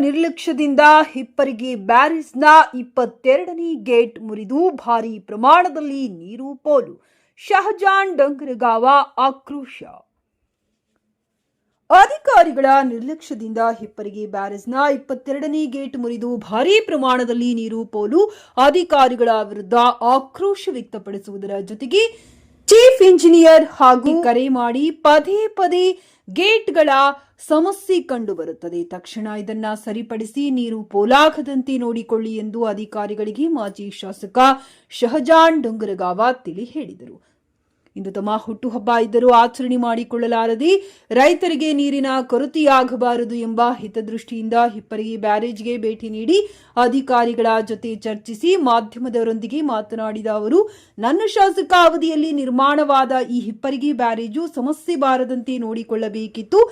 ನಿರ್ಲಕ್ಷ್ಯದಿಂದ ಹಿಪ್ಪರಗಿ ಬ್ಯಾರೇಜ್ನ 22ನೇ ಗೇಟ್ ಮುರಿದು ಭಾರೀ ಪ್ರಮಾಣದಲ್ಲಿ ನೀರು ಪೋಲು. ಶಹಜಾನ್ ಡಂಗರಗಾವ ಆಕ್ರೋಶ. ಅಧಿಕಾರಿಗಳ ನಿರ್ಲಕ್ಷ್ಯದಿಂದ ಹಿಪ್ಪರಗಿ ಬ್ಯಾರೇಜ್ನ 22ನೇ ಗೇಟ್ ಮುರಿದು ಭಾರೀ ಪ್ರಮಾಣದಲ್ಲಿ ನೀರು ಪೋಲು. ಅಧಿಕಾರಿಗಳ ವಿರುದ್ಧ ಆಕ್ರೋಶ ವ್ಯಕ್ತಪಡಿಸುವುದರ ಜೊತೆಗೆ ಚೀಫ್ ಇಂಜಿನಿಯರ್ ಹಾಗೂ ಕರೆ ಮಾಡಿ ಪದೇ ಪದೇ ಗೇಟ್ಗಳ ಸಮಸ್ಯೆ ಕಂಡುಬರುತ್ತದೆ. ತಕ್ಷಣ ಇದನ್ನ ಸರಿಪಡಿಸಿ ನೀರು ಪೋಲಾಗದಂತೆ ನೋಡಿಕೊಳ್ಳಿ ಎಂದು ಅಧಿಕಾರಿಗಳಿಗೆ ಮಾಜಿ ಶಾಸಕ ಶಹಜಾನ್ ಡಂಗರಗಾವ ತಿಳಿ ಹೇಳಿದರು. ಇಂದು ತಮ್ಮ ಹುಟ್ಟುಹಬ್ಬ ಇದ್ದರೂ ಆಚರಣೆ ಮಾಡಿಕೊಳ್ಳಲಾರದೆ ರೈತರಿಗೆ ನೀರಿನ ಕೊರತೆಯಾಗಬಾರದು ಎಂಬ ಹಿತದೃಷ್ಟಿಯಿಂದ ಹಿಪ್ಪರಗಿ ಬ್ಯಾರೇಜ್ಗೆ ಭೇಟಿ ನೀಡಿ ಅಧಿಕಾರಿಗಳ ಜೊತೆ ಚರ್ಚಿಸಿ ಮಾಧ್ಯಮದವರೊಂದಿಗೆ ಮಾತನಾಡಿದ ಅವರು, ನನ್ನ ಶಾಸಕ ಅವಧಿಯಲ್ಲಿ ನಿರ್ಮಾಣವಾದ ಈ ಹಿಪ್ಪರಗಿ ಬ್ಯಾರೇಜು ಸಮಸ್ಯೆ ಬಾರದಂತೆ ನೋಡಿಕೊಳ್ಳಬೇಕಿತ್ತು.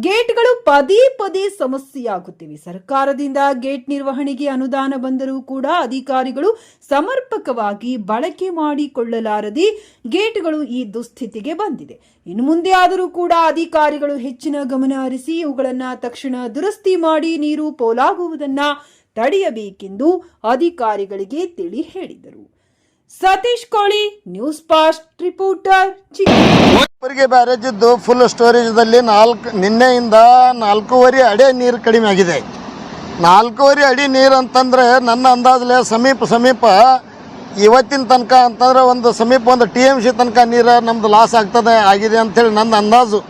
ಗೇಟ್ಗಳು ಪದೇ ಪದೇ ಸಮಸ್ಯೆಯಾಗುತ್ತಿವೆ. ಸರ್ಕಾರದಿಂದ ಗೇಟ್ ನಿರ್ವಹಣೆಗೆ ಅನುದಾನ ಬಂದರೂ ಕೂಡ ಅಧಿಕಾರಿಗಳು ಸಮರ್ಪಕವಾಗಿ ಬಳಕೆ ಮಾಡಿಕೊಳ್ಳಲಾರದೆ ಗೇಟ್ಗಳು ಈ ದುಸ್ಥಿತಿಗೆ ಬಂದಿದೆ. ಇನ್ನು ಮುಂದೆ ಆದರೂ ಕೂಡ ಅಧಿಕಾರಿಗಳು ಹೆಚ್ಚಿನ ಗಮನ ಹರಿಸಿ ಇವುಗಳನ್ನು ತಕ್ಷಣ ದುರಸ್ತಿ ಮಾಡಿ ನೀರು ಪೋಲಾಗುವುದನ್ನ ತಡೆಯಬೇಕೆಂದು ಅಧಿಕಾರಿಗಳಿಗೆ ತಿಳಿ ಹೇಳಿದರು. Satish Koli, news fast reporter, Hipparagi barrage ಇದ್ದು ಫುಲ್ ಸ್ಟೋರೇಜ್ದಲ್ಲಿ ನಿನ್ನೆಯಿಂದ 4.5 ಅಡಿ ನೀರು ಕಡಿಮೆ ಆಗಿದೆ. 4.5 ಅಡಿ ನೀರು ಅಂತಂದರೆ ನನ್ನ ಅಂದಾಜಲ್ಲಿ ಸಮೀಪ ಇವತ್ತಿನ ತನಕ ಅಂತಂದ್ರೆ ಒಂದು TMC ತನಕ ನೀರು ನಮ್ದು ಲಾಸ್ ಆಗಿದೆ ಅಂಥೇಳಿ ನನ್ನ ಅಂದಾಜು.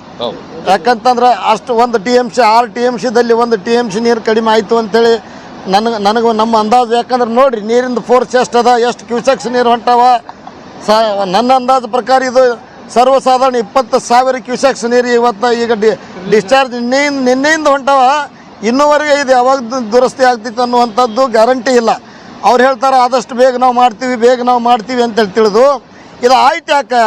ಯಾಕಂತಂದ್ರೆ ಅಷ್ಟು 1 TMC 6 TMCದಲ್ಲಿ 1 TMC ನೀರು ಕಡಿಮೆ ಆಯಿತು ಅಂಥೇಳಿ ನನಗೆ ನಮ್ಮ ಅಂದಾಜು. ಯಾಕಂದ್ರೆ ನೋಡಿರಿ ನೀರಿಂದ ಫೋರ್ಸ್ ಎಷ್ಟು ಅದ, ಎಷ್ಟು ಕ್ಯೂಸೆಕ್ಸ್ ನೀರು ಹೊಂಟಾವ. ನನ್ನ ಅಂದಾಜು ಪ್ರಕಾರ ಇದು ಸರ್ವಸಾಧಾರಣ 20,000 ಕ್ಯೂಸೆಕ್ಸ್ ನೀರು ಈಗ ಡಿಸ್ಚಾರ್ಜ್ ನಿನ್ನೆಯಿಂದ ಹೊಂಟಾವ. ಇನ್ನೂವರೆಗೆ ಇದು ಯಾವಾಗ ದುರಸ್ತಿ ಆಗ್ತಿತ್ತು ಅನ್ನುವಂಥದ್ದು ಗ್ಯಾರಂಟಿ ಇಲ್ಲ. ಅವ್ರು ಹೇಳ್ತಾರೆ ಆದಷ್ಟು ಬೇಗ ನಾವು ಮಾಡ್ತೀವಿ ಅಂತೇಳಿ ತಿಳಿದು ಇದು ಆಯ್ತು. ಯಾಕೆ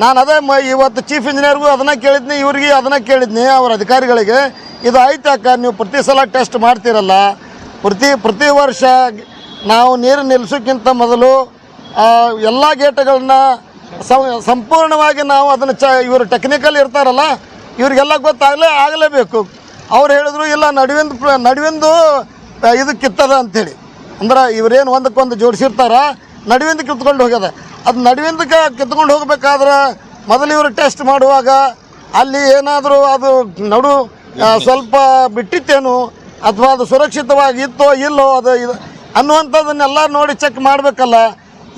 ನಾನು ಅದೇ ಇವತ್ತು ಚೀಫ್ ಇಂಜಿನಿಯರ್ಗೂ ಅದನ್ನು ಕೇಳಿದ್ನಿ, ಇವ್ರಿಗೆ ಅದನ್ನು ಕೇಳಿದ್ನಿ, ಅವ್ರ ಅಧಿಕಾರಿಗಳಿಗೆ. ಇದು ಆಯ್ತು ಯಾಕೆ ನೀವು ಪ್ರತಿ ಸಲ ಟೆಸ್ಟ್ ಮಾಡ್ತೀರಲ್ಲ, ಪ್ರತಿ ವರ್ಷ ನಾವು ನೀರು ನಿಲ್ಲಿಸೋಕ್ಕಿಂತ ಮೊದಲು ಎಲ್ಲ ಗೇಟ್ಗಳನ್ನ ಸಂಪೂರ್ಣವಾಗಿ ನಾವು ಅದನ್ನು ಇವರು ಟೆಕ್ನಿಕಲ್ ಇರ್ತಾರಲ್ಲ ಇವರಿಗೆಲ್ಲ ಆಗಲೇಬೇಕು. ಅವ್ರು ಹೇಳಿದ್ರು ಇಲ್ಲ ನಡುವಿಂದು ಇದು ಕಿತ್ತದ ಅಂಥೇಳಿ. ಅಂದ್ರೆ ಇವರೇನು ಒಂದಕ್ಕೊಂದು ಜೋಡಿಸಿರ್ತಾರ, ನಡುವಿಂದ ಕಿತ್ಕೊಂಡು ಹೋಗ್ಯದ. ಅದು ನಡುವಿಂದಕ್ಕೆ ಕಿತ್ಕೊಂಡು ಹೋಗ್ಬೇಕಾದ್ರೆ ಮೊದಲು ಇವರು ಟೆಸ್ಟ್ ಮಾಡುವಾಗ ಅಲ್ಲಿ ಏನಾದರೂ ಅದು ಸ್ವಲ್ಪ ಬಿಟ್ಟಿತ್ತೇನು ಅಥವಾ ಅದು ಸುರಕ್ಷಿತವಾಗಿ ಇತ್ತೋ ಇಲ್ಲೋ ಅದು ಅನ್ನುವಂಥದ್ದನ್ನೆಲ್ಲ ನೋಡಿ ಚೆಕ್ ಮಾಡಬೇಕಲ್ಲ.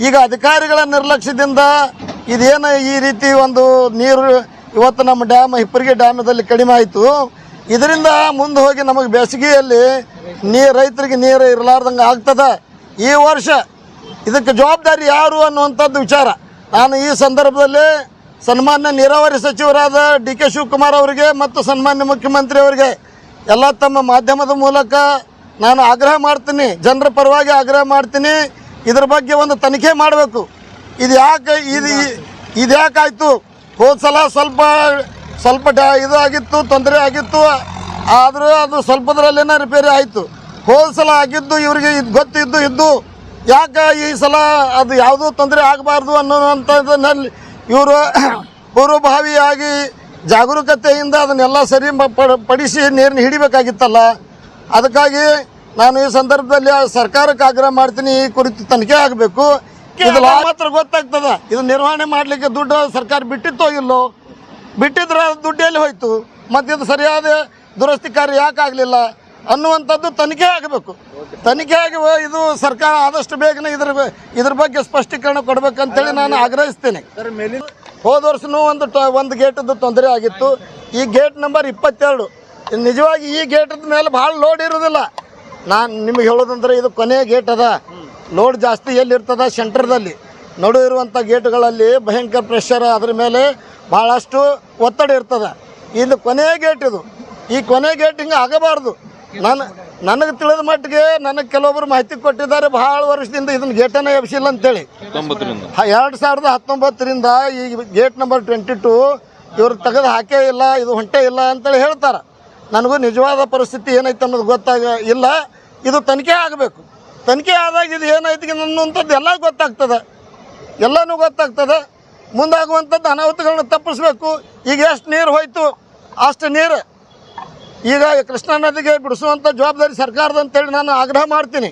ಈಗ ಅಧಿಕಾರಿಗಳ ನಿರ್ಲಕ್ಷ್ಯದಿಂದ ಇದೇನು ಈ ರೀತಿ ಒಂದು ನೀರು ಇವತ್ತು ನಮ್ಮ ಹಿಪ್ಪರಗಿ ಡ್ಯಾಮದಲ್ಲಿ ಕಡಿಮೆ ಆಯಿತು. ಇದರಿಂದ ಮುಂದೆ ಹೋಗಿ ನಮಗೆ ಬೇಸಿಗೆಯಲ್ಲಿ ರೈತರಿಗೆ ನೀರು ಇರಲಾರ್ದಂಗೆ ಆಗ್ತದೆ. ಈ ವರ್ಷ ಇದಕ್ಕೆ ಜವಾಬ್ದಾರಿ ಯಾರು ಅನ್ನುವಂಥದ್ದು ವಿಚಾರ. ನಾನು ಈ ಸಂದರ್ಭದಲ್ಲಿ ಸನ್ಮಾನ್ಯ ನೀರಾವರಿ ಸಚಿವರಾದ DK ಶಿವಕುಮಾರ್ ಅವರಿಗೆ ಮತ್ತು ಸನ್ಮಾನ್ಯ ಮುಖ್ಯಮಂತ್ರಿ ಅವರಿಗೆ ಎಲ್ಲ ತಮ್ಮ ಮಾಧ್ಯಮದ ಮೂಲಕ ನಾನು ಆಗ್ರಹ ಮಾಡ್ತೀನಿ, ಜನರ ಪರವಾಗಿ ಆಗ್ರಹ ಮಾಡ್ತೀನಿ, ಇದ್ರ ಬಗ್ಗೆ ಒಂದು ತನಿಖೆ ಮಾಡಬೇಕು. ಇದು ಯಾಕಾಯಿತು? ಹೋದ ಸಲ ಸ್ವಲ್ಪ ಇದು ಆಗಿತ್ತು, ತೊಂದರೆ ಆಗಿತ್ತು, ಆದರೂ ಅದು ಸ್ವಲ್ಪದ್ರಲ್ಲೇನೋ ರಿಪೇರಿ ಆಯಿತು. ಹೋದ ಸಲ ಆಗಿದ್ದು ಇವರಿಗೆ ಇದು ಗೊತ್ತಿದ್ದು ಯಾಕೆ ಈ ಸಲ ಅದು ಯಾವುದೂ ತೊಂದರೆ ಆಗಬಾರ್ದು ಅನ್ನೋವಂಥದ್ದನ್ನಲ್ಲಿ ಇವರು ಪೂರ್ವಭಾವಿಯಾಗಿ ಜಾಗರೂಕತೆಯಿಂದ ಅದನ್ನೆಲ್ಲ ಸರಿ ಪಡಿಸಿ ನೀರನ್ನ ಹಿಡಿಬೇಕಾಗಿತ್ತಲ್ಲ. ಅದಕ್ಕಾಗಿ ನಾನು ಈ ಸಂದರ್ಭದಲ್ಲಿ ಸರ್ಕಾರಕ್ಕೆ ಆಗ್ರಹ ಮಾಡ್ತೀನಿ, ಈ ಕುರಿತು ತನಿಖೆ ಆಗಬೇಕು. ಇದು ಮಾತ್ರ ಗೊತ್ತಾಗ್ತದೆ ಇದು ನಿರ್ವಹಣೆ ಮಾಡಲಿಕ್ಕೆ ದುಡ್ಡು ಸರ್ಕಾರ ಬಿಟ್ಟಿತ್ತೋ ಇಲ್ಲೋ, ಬಿಟ್ಟಿದ್ರೆ ದುಡ್ಡು ಎಲ್ಲಿ ಹೋಯ್ತು, ಮತ್ತು ಇದು ಸರಿಯಾದ ದುರಸ್ತಿ ಕಾರ್ಯ ಯಾಕೆ ಆಗಲಿಲ್ಲ ಅನ್ನುವಂಥದ್ದು ತನಿಖೆ ಆಗಬೇಕು. ತನಿಖೆ ಆಗಿ ಇದು ಸರ್ಕಾರ ಆದಷ್ಟು ಬೇಗನೆ ಇದ್ರ ಬಗ್ಗೆ ಸ್ಪಷ್ಟೀಕರಣ ಕೊಡಬೇಕಂತೇಳಿ ನಾನು ಆಗ್ರಹಿಸ್ತೇನೆ. ಹೋದ ವರ್ಷನೂ ಒಂದು ಗೇಟದ್ದು ತೊಂದರೆ ಆಗಿತ್ತು. ಈ ಗೇಟ್ ನಂಬರ್ 22 ನಿಜವಾಗಿ ಈ ಗೇಟದ ಮೇಲೆ ಭಾಳ ಲೋಡ್ ಇರೋದಿಲ್ಲ. ನಾನು ನಿಮಗೆ ಹೇಳೋದಂದ್ರೆ ಇದು ಕೊನೆಯ ಗೇಟ್ ಅದ. ಲೋಡ್ ಜಾಸ್ತಿ ಎಲ್ಲಿರ್ತದ ಸೆಂಟರ್ದಲ್ಲಿ ನಡು ಇರುವಂಥ ಗೇಟ್ಗಳಲ್ಲಿ ಭಯಂಕರ ಪ್ರೆಷರ್, ಅದ್ರ ಮೇಲೆ ಭಾಳಷ್ಟು ಒತ್ತಡ ಇರ್ತದೆ. ಇದು ಕೊನೆಯ ಗೇಟ್. ಈ ಕೊನೆಯ ಗೇಟ್ ಹಿಂಗೆ ಆಗಬಾರ್ದು. ನನಗೆ ತಿಳಿದ ಮಟ್ಟಿಗೆ ನನಗೆ ಕೆಲವೊಬ್ಬರು ಮಾಹಿತಿ ಕೊಟ್ಟಿದ್ದಾರೆ, ಭಾಳ ವರ್ಷದಿಂದ ಇದನ್ನು ಗೇಟನ್ನು ಎಬ್ಸಿಲ್ಲ ಅಂತೇಳಿ. 2019ರಿಂದ ಈ ಗೇಟ್ ನಂಬರ್ 22 ಇವರು ತೆಗೆದು ಹಾಕೇ ಇಲ್ಲ, ಇದು ಹೊಂಟೇ ಇಲ್ಲ ಅಂತೇಳಿ ಹೇಳ್ತಾರೆ. ನನಗೂ ನಿಜವಾದ ಪರಿಸ್ಥಿತಿ ಏನೈತೆ ಅನ್ನೋದು ಇಲ್ಲ. ಇದು ತನಿಖೆ ಆಗಬೇಕು. ತನಿಖೆ ಆದಾಗ ಇದು ಏನೈತಿ ಅನ್ನುವಂಥದ್ದು ಎಲ್ಲನೂ ಗೊತ್ತಾಗ್ತದೆ. ಮುಂದಾಗುವಂಥದ್ದು ಅನಾಹುತಗಳನ್ನ ತಪ್ಪಿಸ್ಬೇಕು. ಈಗ ಎಷ್ಟು ನೀರು ಹೋಯ್ತು ಅಷ್ಟು ನೀರು ಈಗ ಕೃಷ್ಣಾ ನದಿಗೆ ಬಿಡಿಸುವಂಥ ಜವಾಬ್ದಾರಿ ಸರ್ಕಾರದ ಅಂತೇಳಿ ನಾನು ಆಗ್ರಹ ಮಾಡ್ತೀನಿ.